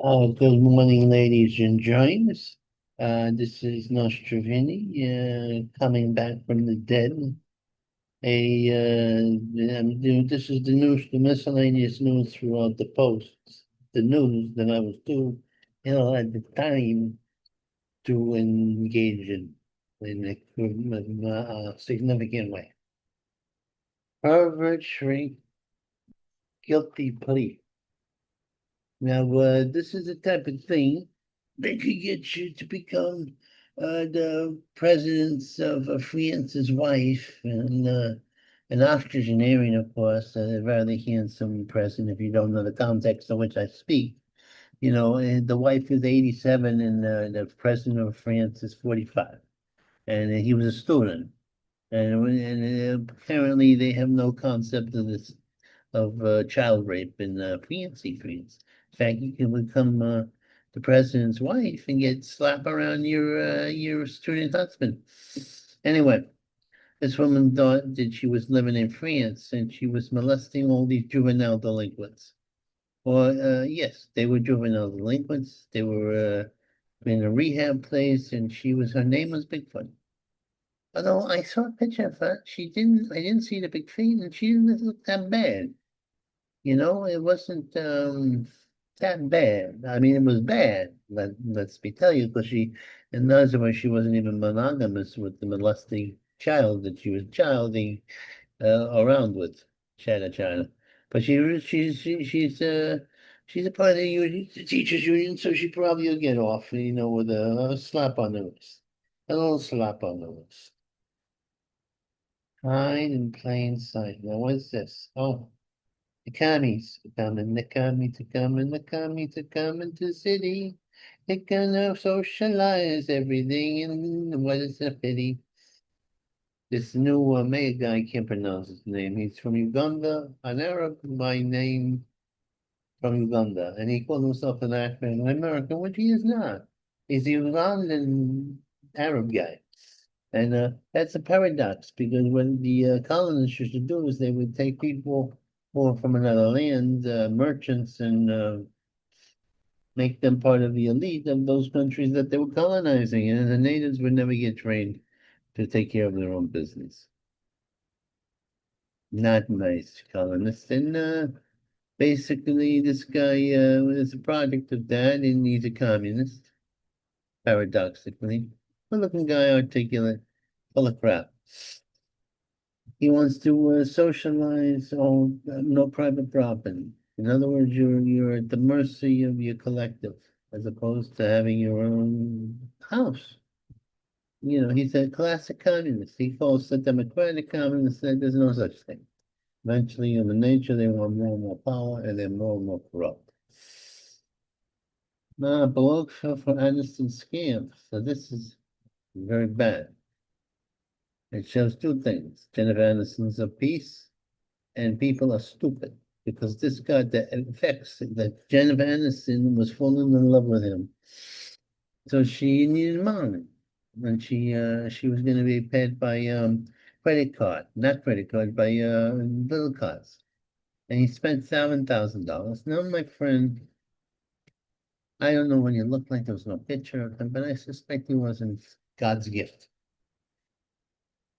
Good morning, ladies and gents. This is Nostrovini, coming back from the dead. This is the news, the miscellaneous news throughout the posts, the news that I was too ill at the time to engage in a significant way. Pervert shrink, guilty plea. Now, this is the type of thing that could get you to become the president of France's wife and an octogenarian, of course, a very handsome president, if you don't know the context in which I speak. You know, and the wife is 87 and the president of France is 45. And he was a student. And apparently they have no concept of this child rape in fancy France. In fact, you can become the president's wife and get slapped around your student husband. Anyway, this woman thought that she was living in France and she was molesting all these juvenile delinquents. Or yes, they were juvenile delinquents. They were in a rehab place, and her name was Bigfoot. Although I saw a picture of her, I didn't see the big feet, and she didn't look that bad. You know, it wasn't that bad. I mean, it was bad. Let's be tell you, because in other words, she wasn't even monogamous with the molesting child that she was childing around with, China. But she's a part of the union, the teachers union, so she probably will get off, with a slap on the wrist, a little slap on the wrist. Hide in plain sight. Now, what's this? Oh. The commies are coming, the commies are coming, the commies are coming to the city. They're gonna socialize everything, and what is a pity? This new mayor guy, I can't pronounce his name. He's from Uganda, an Arab by name from Uganda, and he called himself an African American, which he is not. He's a Ugandan Arab guy. And that's a paradox because when the colonists used to do is they would take people who are from another land, merchants, and make them part of the elite of those countries that they were colonizing. And the natives would never get trained to take care of their own business. Not nice colonists. And basically, this guy is a product of that, and he's a communist, paradoxically. Good looking guy, articulate, full of crap. He wants to socialize all no private property. In other words, you're at the mercy of your collective, as opposed to having your own house. You know, he's a classic communist. He calls the democratic communist that there's no such thing. Eventually, human nature, they want more and more power, and they're more and more corrupt. Now, Balog fell for Aniston scam, so this is very bad. It shows two things. Jennifer Aniston's a piece and people are stupid because this got the effects that Jennifer Aniston was falling in love with him. So she needed money. And she was going to be paid by credit card, not credit card, by little cards. And he spent $7,000. Now, my friend, I don't know when he looked like there was no picture of him, but I suspect he wasn't God's gift.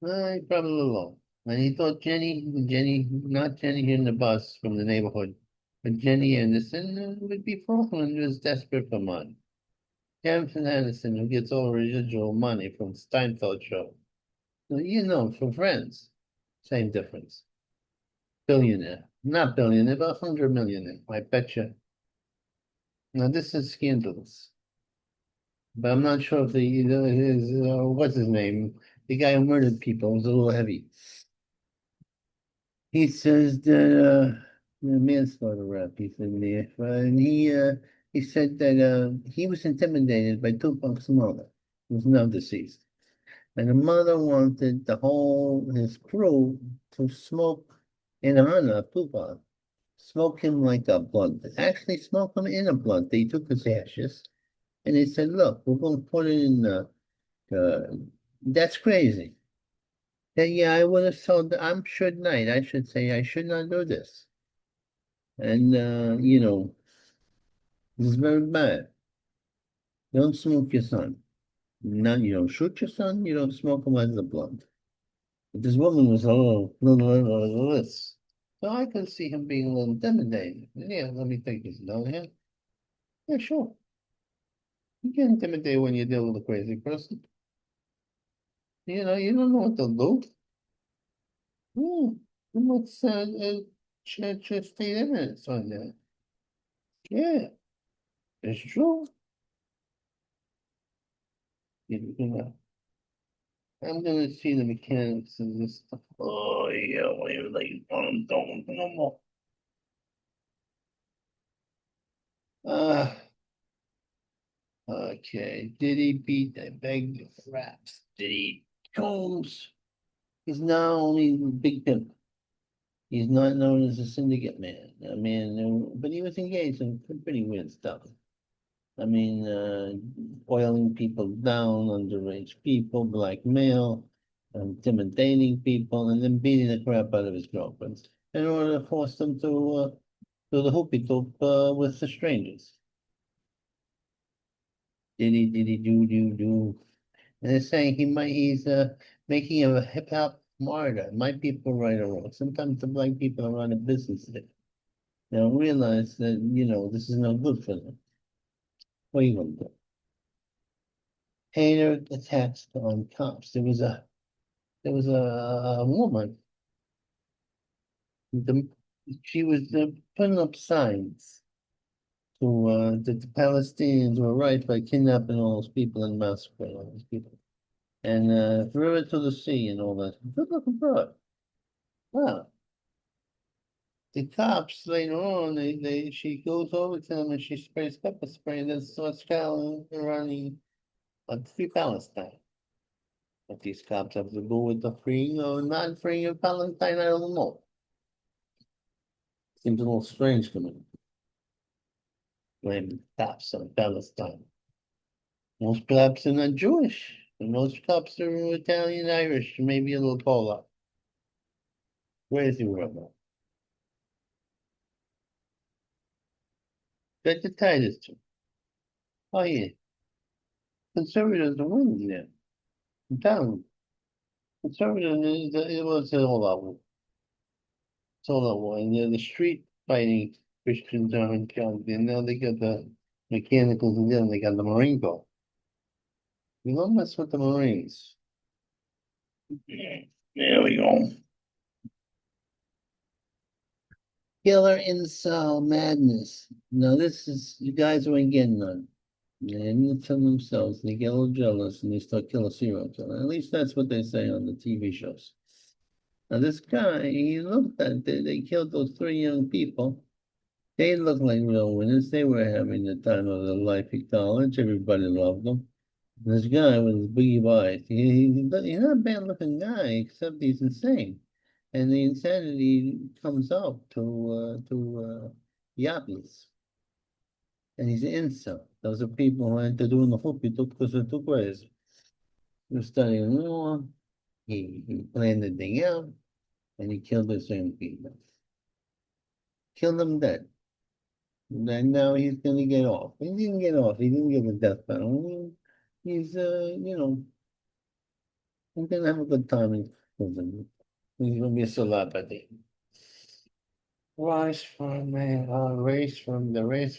Well, probably a little low. And he thought not Jenny in the bus from the neighborhood, but Jenny Anderson would be falling and was desperate for money. Jennifer Anderson, who gets all residual money from Steinfeld show. So, from Friends, same difference. Billionaire. Not billionaire, but 100 millionaire, I bet you. Now, this is scandalous. But I'm not sure if what's his name? The guy who murdered people was a little heavy. He says that manslaughter rap. He's in there, and he said that he was intimidated by Tupac's mother, who's now deceased, and the mother wanted his crew to smoke in honor of Tupac, smoke him like a blunt. Actually, smoke him in a blunt. They took his ashes, and they said, "Look, we're going to put it in the." That's crazy. Yeah, I would have told. I'm should night. I should say I should not do this. And This is very bad. Don't smoke your son. Not you don't shoot your son. You don't smoke him as a blunt. But this woman was a little this. So I could see him being a little intimidated. Yeah, let me take this down here. Yeah, sure. You get intimidated when you deal with a crazy person. You don't know what they'll do. Hmm. What's church state evidence on that? Yeah, it's true. You know, I'm gonna see the mechanics of this stuff. Oh yeah, wait, like don't no more. Uh, okay. Did he beat the big raps? Did he Combs? He's now only the big pimp. He's not known as a syndicate man. I mean, but he was engaged in pretty weird stuff. I mean, oiling people down, underage people, blackmail, intimidating people, and then beating the crap out of his girlfriends in order to force them to do the hoopy doop with the strangers. Diddy do. And they're saying he's making a hip hop martyr. My people right or wrong. Sometimes the black people are running business there. They don't realize that, this is no good for them. What are you gonna do? Hater attacks on cops. There was a woman. The, she was putting up signs to that the Palestinians were right by kidnapping all those people and massacring all those people. And threw it to the sea and all that. Good looking broad. Wow. The cops later on, she goes over to them and she sprays pepper spray and then starts calling running on free Palestine. What these cops have to do with the freeing or not freeing of Palestine, I don't know. Seems a little strange to me. Blaming cops on Palestine. Most cops are not Jewish. And most cops are Italian, Irish, maybe a little Polish. Crazy world. Get the Titus too. Oh yeah. Conservatives are winning there. I'm telling you. Conservatives, it was all out. It's all out war. And the street fighting Christians aren't killed. And now they got the mechanicals and then they got the Marine Corps. You don't mess with the Marines. There we go. Killer incel madness. No, this is, you guys ain't getting none. They end to themselves, they get a little jealous and they start killing serial killer. At least that's what they say on the TV shows. Now this guy, he looked at, they killed those three young people. They looked like real winners. They were having the time of their life at college. Everybody loved them. This guy with his big eyes, he's not a bad looking guy, except he's insane. And the insanity comes out to yappies. And he's an incel. Those are people who ain't doing the hoopy because they're too crazy. He was studying law. He planned the thing out, and he killed the same people. Killed them dead. And now he's gonna get off. He didn't get off. He didn't get a death penalty. He's he's gonna have a good time in prison. He's gonna be a celebrity. The race for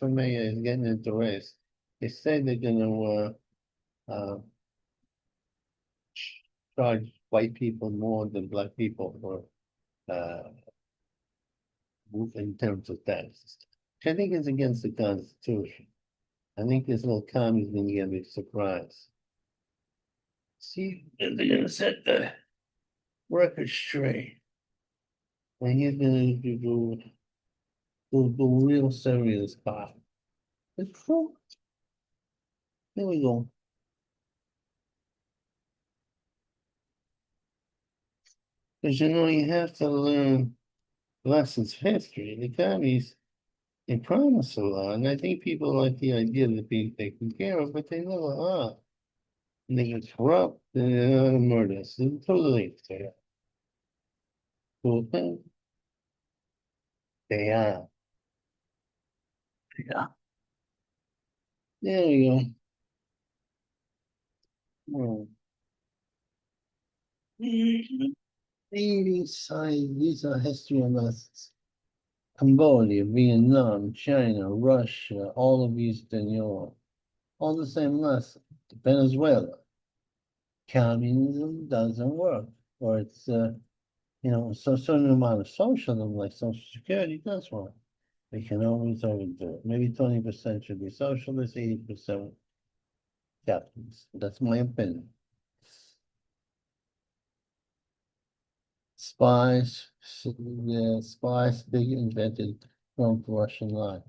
mayor is getting into race. They say they're gonna charge white people more than black people for uh in terms of taxes. Which I think is against the Constitution. I think this little commie's gonna get a big surprise. See, they're gonna set the record straight. And he's gonna do real serious stuff. It's true. Here we go. Because you have to learn lessons of history. The commies, they promise a lot, and I think people like the idea of being taken care of, but they never are. And they get corrupt and murderous. It's totally fair. So they are. Yeah. There you go. Oh. These are history lessons. Cambodia, Vietnam, China, Russia, all of Eastern Europe. All the same lesson. Venezuela. Communism doesn't work. Or it's, so certain amount of socialism, like Social Security, does work. We can always overdo it. Maybe 20% should be socialist, 80% capitalist. That's my opinion. Spies, yeah, spies, big invented from Russian lie.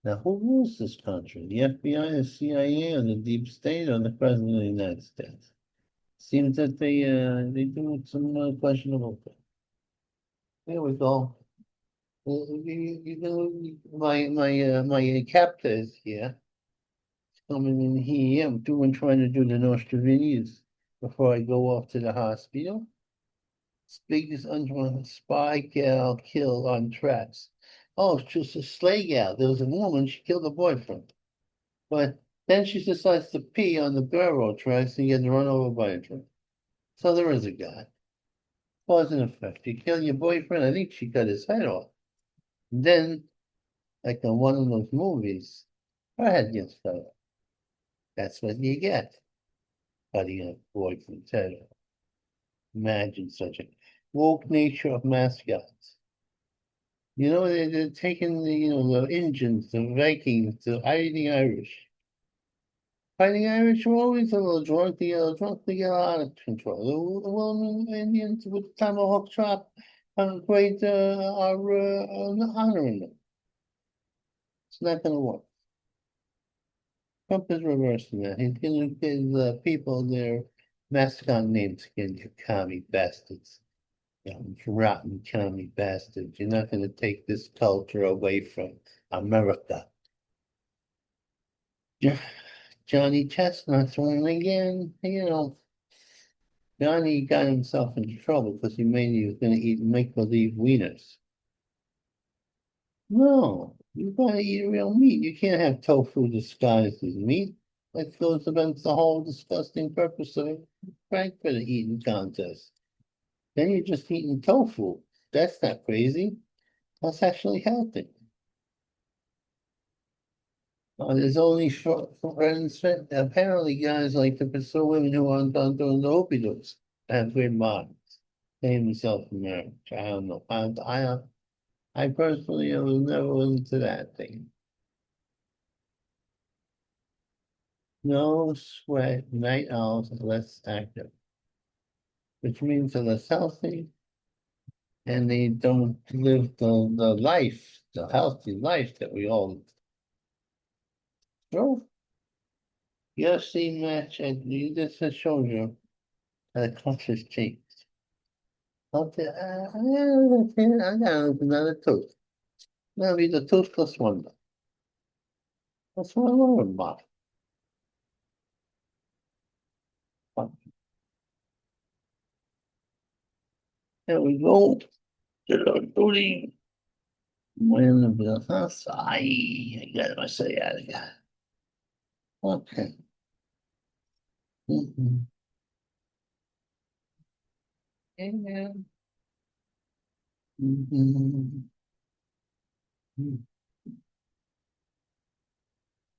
Now, who rules this country? The FBI, the CIA, or the deep state, or the President of the United States? Seems that they do some questionable things. There we go. My captor is here, coming in here. I'm trying to do the Nostradamus before I go off to the hospital. Biggest unwanted spy gal killed on tracks. Oh, it's just a sleigh gal. There was a woman, she killed her boyfriend. But then she decides to pee on the railroad tracks and gets run over by a train. So there is a guy. Cause and effect. You kill your boyfriend, I think she cut his head off. And then, like in one of those movies, her head gets cut off. That's what you get. Cutting a boyfriend's head off. Imagine such a woke nature of mascots. They're taking the Indians, the Vikings, the Fighting Irish. Fighting Irish were always a little drunk. Drunk to get out of control. The women Indians with the tomahawk chop great are honoring them. It's not going to work. Trump is reversing that. He's going to give the people their mascot names again, you commie bastards. You rotten commie bastards. You're not going to take this culture away from America. Johnny Chestnut's winning again. Johnny got himself into trouble because he was going to eat make-believe wieners. No, you gotta eat real meat. You can't have tofu disguised as meat. That goes against the whole disgusting purpose of a Frankfurt eating contest. Then you're just eating tofu. That's not crazy. That's actually healthy. There's only friends. Apparently, guys like to pursue women who aren't done doing the opiates have great minds. Same in self-marriage. I don't know. I personally was never into that thing. No sweat, night owls are less active, which means they're less healthy and they don't live the healthy life that we all know. UFC match, and this has shown you how the culture's changed. Okay, I gotta open another tooth. That'll be the toothless wonder. That's what I learned about. There we go. Get our duty. When the house, I got my say out of that. Okay. Mhm. Amen. Mhm.